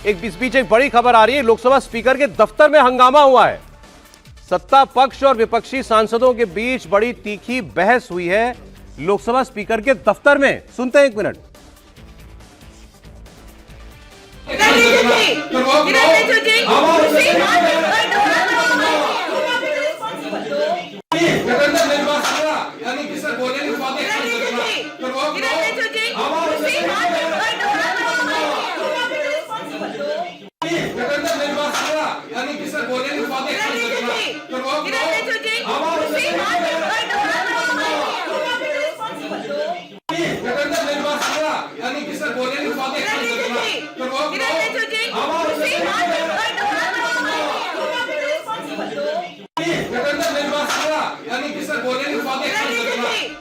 एक बीच बीच एक बड़ी खबर आ रही है, लोकसभा स्पीकर के दफ्तर में हंगामा हुआ है। सत्ता पक्ष और विपक्षी सांसदों के बीच बड़ी तीखी बहस हुई है लोकसभा स्पीकर के दफ्तर में। सुनते हैं, एक मिनट।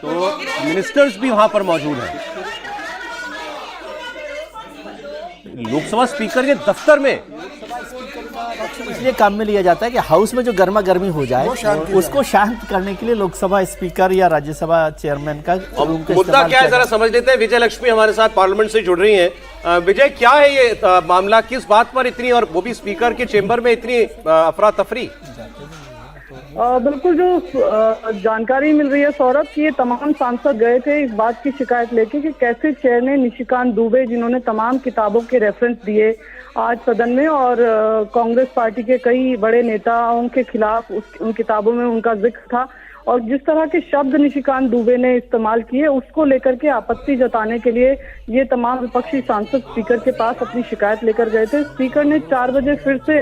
तो मिनिस्टर्स भी वहां पर मौजूद हैं लोकसभा स्पीकर के दफ्तर में। इसलिए काम में लिया जाता है कि हाउस में जो गर्मा गर्मी हो जाए उसको शांत करने के लिए लोकसभा स्पीकर या राज्यसभा चेयरमैन का मुद्दा क्या है जरा समझ लेते हैं। विजय लक्ष्मी हमारे साथ पार्लियामेंट से जुड़ रही हैं। विजय, क्या है ये मामला, किस बात पर इतनी, और वो भी स्पीकर के चेंबर में इतनी अफरा तफरी? बिल्कुल, जो जानकारी मिल रही है सौरभ की, ये तमाम सांसद गए थे इस बात की शिकायत लेके कि कैसे चेयर ने निशिकांत दुबे, जिन्होंने तमाम किताबों के रेफरेंस दिए आज सदन में, और कांग्रेस पार्टी के कई बड़े नेताओं के खिलाफ उन किताबों में उनका जिक्र था, और जिस तरह के शब्द निशिकांत दुबे ने इस्तेमाल किए उसको लेकर के आपत्ति जताने के लिए ये तमाम विपक्षी सांसद स्पीकर के पास अपनी शिकायत लेकर गए थे। स्पीकर ने 4 बजे फिर से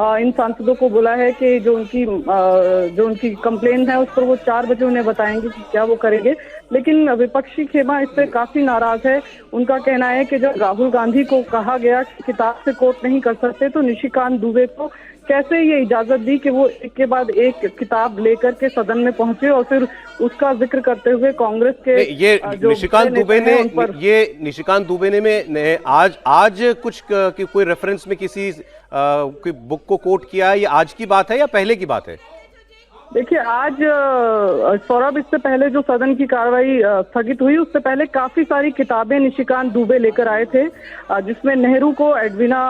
इन सांसदों को बोला है कि जो उनकी कंप्लेन है उस पर वो 4 बजे उन्हें बताएंगे कि क्या वो करेंगे। लेकिन विपक्षी खेमा इससे काफी नाराज है। उनका कहना है कि जब राहुल गांधी को कहा गया कि किताब से कोट नहीं कर सकते, तो निशिकांत दुबे को कैसे ये इजाजत दी कि वो एक के बाद एक किताब लेकर के सदन में पहुंचे, और फिर उसका जिक्र करते हुए कांग्रेस के ये निशिकांत दुबे ने आज कुछ कोई रेफरेंस में किसी कोई बुक को कोट किया है? ये आज की बात है या पहले की बात है? देखिए, आज सौरभ, इससे पहले जो सदन की कार्रवाई स्थगित हुई उससे पहले काफी सारी किताबें निशिकांत दुबे लेकर आए थे, जिसमें नेहरू को एडविना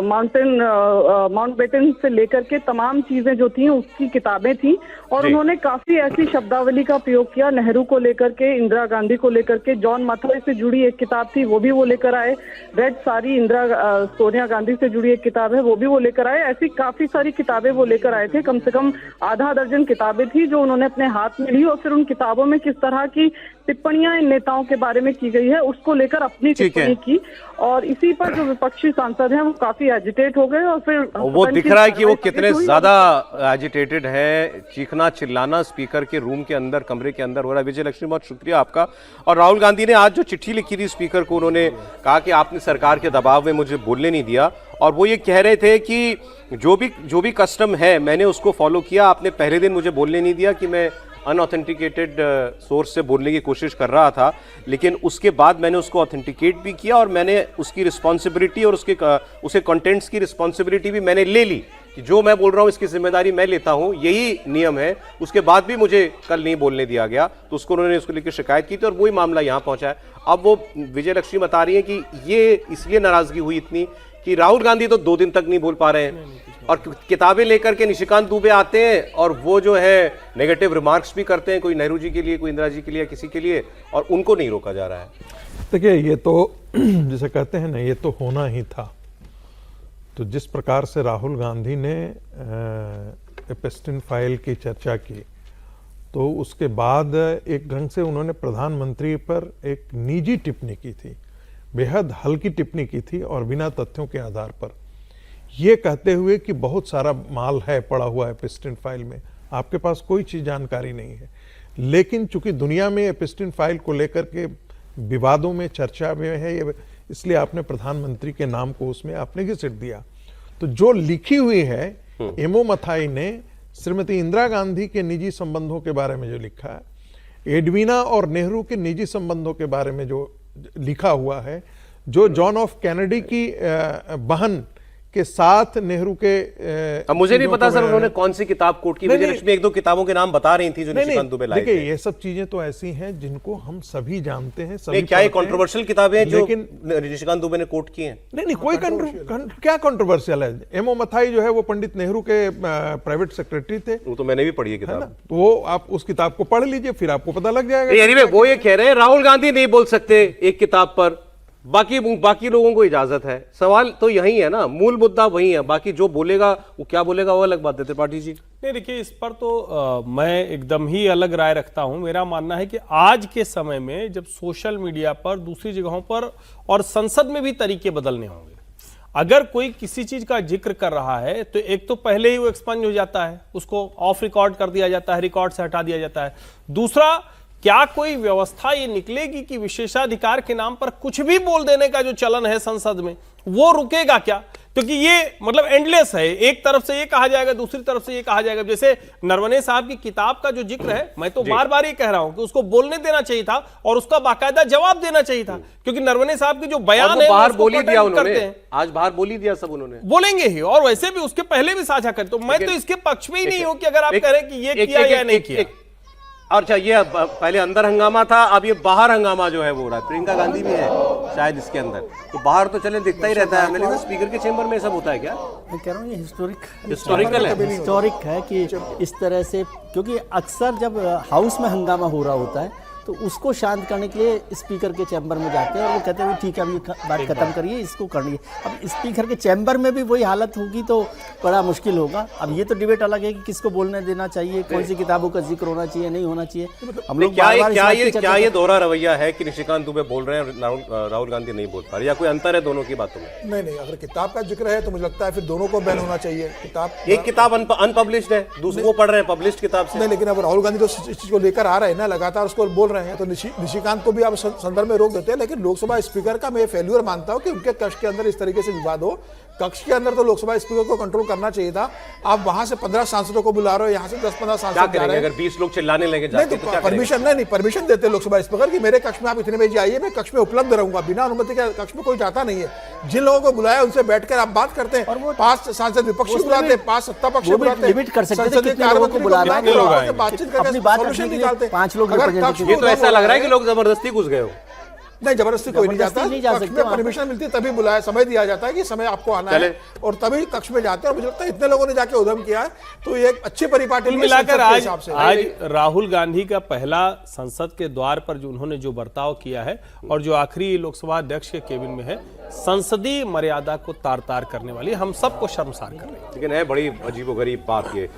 माउंटबेटन से लेकर के तमाम चीजें जो थी उसकी किताबें थी, और उन्होंने काफी ऐसी शब्दावली का प्रयोग किया नेहरू को लेकर के, इंदिरा गांधी को लेकर के। जॉन मथाई से जुड़ी एक किताब थी, वो भी वो लेकर आए। रेड साड़ी सोनिया गांधी से जुड़ी एक किताब है, वो भी वो लेकर आए। ऐसी काफी सारी किताबें वो लेकर आए थे, कम से कम आधा दर्जन किताबें थी जो उन्होंने अपने हाथ में ली, और फिर उन किताबों में किस तरह की टिप्पणियां इन नेताओं के बारे में की गई है उसको लेकर अपनी टिप्पणी की, और इसी पर जो विपक्षी सांसद हैं वो काफी एजिटेट हो गए। और फिर वो दिख रहा है कि वो कितने ज्यादा एजिटेटेड है। चीखना चिल्लाना स्पीकर के रूम के अंदर, कमरे के अंदर हो रहा है। विजय लक्ष्मी, बहुत शुक्रिया आपका। और राहुल गांधी ने आज जो चिट्ठी लिखी थी स्पीकर को, उन्होंने कहा कि आपने सरकार के दबाव में मुझे बोलने नहीं दिया, और वो ये कह रहे थे कि जो भी कस्टम है मैंने उसको फॉलो किया। आपने पहले दिन मुझे बोलने नहीं दिया कि मैं अनऑथेंटिकेटेड सोर्स से बोलने की कोशिश कर रहा था, लेकिन उसके बाद मैंने उसको ऑथेंटिकेट भी किया, और मैंने उसकी रिस्पॉन्सिबिलिटी और उसके कंटेंट्स की रिस्पॉन्सिबिलिटी भी मैंने ले ली कि जो मैं बोल रहा हूँ इसकी जिम्मेदारी मैं लेता हूँ, यही नियम है। उसके बाद भी मुझे कल नहीं बोलने दिया गया, तो उन्होंने उसको लेकर शिकायत की थी, और वही मामला यहाँ पहुंचा है। अब वो विजय लक्ष्मी बता रही है कि ये इसलिए नाराजगी हुई इतनी कि राहुल गांधी तो 2 दिन तक नहीं बोल पा रहे हैं, और किताबें लेकर के निशिकांत दुबे आते हैं और वो जो है नेगेटिव रिमार्क्स भी करते हैं, कोई नेहरू जी के लिए, कोई इंदिरा जी के लिए, किसी के लिए, और उनको नहीं रोका जा रहा है। देखिए, ये तो जिसे कहते हैं ना, ये तो होना ही था। तो जिस प्रकार से राहुल गांधी ने एपस्टीन फाइल की चर्चा की, तो उसके बाद एक ढंग से उन्होंने प्रधानमंत्री पर एक निजी टिप्पणी की थी, बेहद हल्की टिप्पणी की थी, और बिना तथ्यों के आधार पर ये कहते हुए कि बहुत सारा माल है पड़ा हुआ है एपस्टीन फाइल में, आपके पास कोई चीज जानकारी नहीं है। लेकिन चूंकि दुनिया में एपस्टीन फाइल को लेकर के विवादों में, चर्चा में है, इसलिए आपने प्रधानमंत्री के नाम को उसमें आपने घिसेट दिया। तो जो लिखी हुई है एमओ मथाई ने श्रीमती इंदिरा गांधी के निजी संबंधों के बारे में जो लिखा है, एडविना और नेहरू के निजी संबंधों के बारे में जो लिखा हुआ है, जो जॉन ऑफ कैनेडी की बहन के साथ नेहरू के अब मुझे नहीं चीजों पता को सर मैं- उन्होंने कौन सी किताब कोट की। नहीं, विजयलक्ष्मी एक दो किताबों के नाम बता रही थी जो नहीं, निशिकांत दुबे लाए देखिए थे। ये सब चीजें तो ऐसी हैं जिनको हम सभी जानते हैं, सभी नहीं, क्या ये पढ़ते हैं। कंट्रोवर्शियल किताबें हैं जो लेकिन निशिकांत दुबे ने कोट की हैं? नहीं कोई क्या कंट्रोवर्शियल है। एमओ मथाई जो है वो पंडित नेहरू के प्राइवेट सेक्रेटरी थे, वो तो मैंने भी पढ़ी है है ना। किताब। तो वो आप उस किताब को पढ़ लीजिए, फिर आपको पता लग जाएगा। एनीवे वो ये कह रहे हैं राहुल गांधी नहीं बोल सकते एक किताब पर, बाकी लोगों को इजाजत है। सवाल तो यही है ना, मूल मुद्दा वही है। बाकी जो बोलेगा वो क्या बोलेगा वो अलग बात है। त्रिपाठी जी नहीं, देखिए इस पर तो मैं एकदम ही अलग राय रखता हूं। मेरा मानना है कि आज के समय में जब सोशल मीडिया पर, दूसरी जगहों पर और संसद में भी तरीके बदलने होंगे। अगर कोई किसी चीज का जिक्र कर रहा है तो एक तो पहले ही वो एक्सपंज हो जाता है, उसको ऑफ रिकॉर्ड कर दिया जाता है, रिकॉर्ड से हटा दिया जाता है। दूसरा, क्या कोई व्यवस्था ये निकलेगी कि विशेषाधिकार के नाम पर कुछ भी बोल देने का जो चलन है संसद में वो रुकेगा क्या? क्योंकि ये मतलब एंडलेस है। एक तरफ से ये कहा जाएगा, दूसरी तरफ से ये कहा जाएगा। जैसे नरवणे साहब की किताब का जो जिक्र है, मैं तो बार बार ये कह रहा हूं कि उसको बोलने देना चाहिए था और उसका बाकायदा जवाब देना चाहिए था, क्योंकि नरवणे साहब की जो बयान है बाहर उसको बोल ही दिया protect करते उन्होंने, हैं। आज बाहर बोल ही दिया सब उन्होंने। बोलेंगे ही, और वैसे भी उसके पहले भी साझा करें। तो मैं तो इसके पक्ष में ही नहीं हूं कि अगर आप कह रहे हैं कि ये किया या नहीं किया। अच्छा, ये पहले अंदर हंगामा था, अब ये बाहर हंगामा जो है वो हो रहा है। प्रियंका गांधी भी है शायद इसके अंदर, तो बाहर तो चले दिखता ही रहता है। हमें लगता है स्पीकर के चेंबर में सब होता है क्या? मैं कह रहा हूँ ये हिस्टोरिकल है। हिस्टोरिक है कि इस तरह से, क्योंकि अक्सर जब हाउस में हंगामा हो रहा होता है तो उसको शांत करने के लिए स्पीकर के चैम्बर में जाते हैं और वो कहते हैं ठीक है अब ये बात खत्म करिए, इसको करनी है। अब स्पीकर के चैम्बर में भी वही हालत होगी तो बड़ा मुश्किल होगा। अब ये तो डिबेट अलग है कि किसको बोलने देना चाहिए, कौन सी किताबों का जिक्र होना चाहिए, नहीं होना चाहिए। हम लोग क्या बार-बार इस बात की क्या चर्चा ये दोहरा रवैया है कि निशिकांत दुबे बोल रहे हैं राहुल गांधी नहीं बोल पा रहे, या कोई अंतर है दोनों की बातों में? नहीं, अगर किताब का जिक्र है तो मुझे लगता है फिर दोनों को बैन होना चाहिए। एक किताब अनपब्लिश्ड है, दूसरे वो पढ़ रहे हैं पब्लिश्ड किताब से। नहीं, लेकिन अब राहुल गांधी तो इस चीज को लेकर आ रहे हैं ना, लगातार उसको बोल रहे हैं, तो निशिकांत को भी आप संदर्भ में रोक देते हैं। लेकिन लोकसभा स्पीकर का मैं फेल्यूर मानता हूं कि उनके कक्ष के अंदर इस तरीके से विवाद हो। कक्ष के अंदर तो लोकसभा स्पीकर को कंट्रोल करना चाहिए था। आप वहां से 15 सांसदों को बुला रहे हो, यहाँ से 10-15 सांसद जा रहे हैं। अगर 20 लोग चिल्लाने लगे नहीं तो परमिशन नहीं, परमिशन देते लोकसभा स्पीकर कि मेरे कक्ष में आप इतने बजे आइए, मैं कक्ष में उपलब्ध रहूंगा। बिना अनुमति के कक्ष में कोई जाता नहीं है। जिन लोगों को बुलाया उनसे बैठकर आप बात करते हैं। 5 सांसद विपक्षी बुलाते हैं, 5 सत्ता पक्ष बुलाते हैं। लिमिट कर सकते थे कितने लोगों को बुलाना है, बातचीत अपनी बात करके रखने के लिए निकालते। 5 लोग ये तो ऐसा लग रहा है कि लोग जबरदस्ती घुस गए हो। नहीं, जबरदस्ती कोई नहीं जाता। नहीं जा कक्ष सकते में परमिशन मिलती है तभी बुलाया, समय दिया जाता है कि समय आपको आना है और तभी कक्ष में जाते हैं। और मुझे लगता है इतने लोगों ने जाके उद्यम किया है तो ये एक अच्छी परिपाटी मिलाकर आज राहुल गांधी का पहला संसद के द्वार पर जो उन्होंने जो बर्ताव किया है और जो आखिरी लोकसभा अध्यक्ष के केबिन में है, संसदीय मर्यादा को तार तार करने वाली, हम सबको शर्मसार कर रही है। लेकिन है बड़ी अजीबोगरीब बात ये।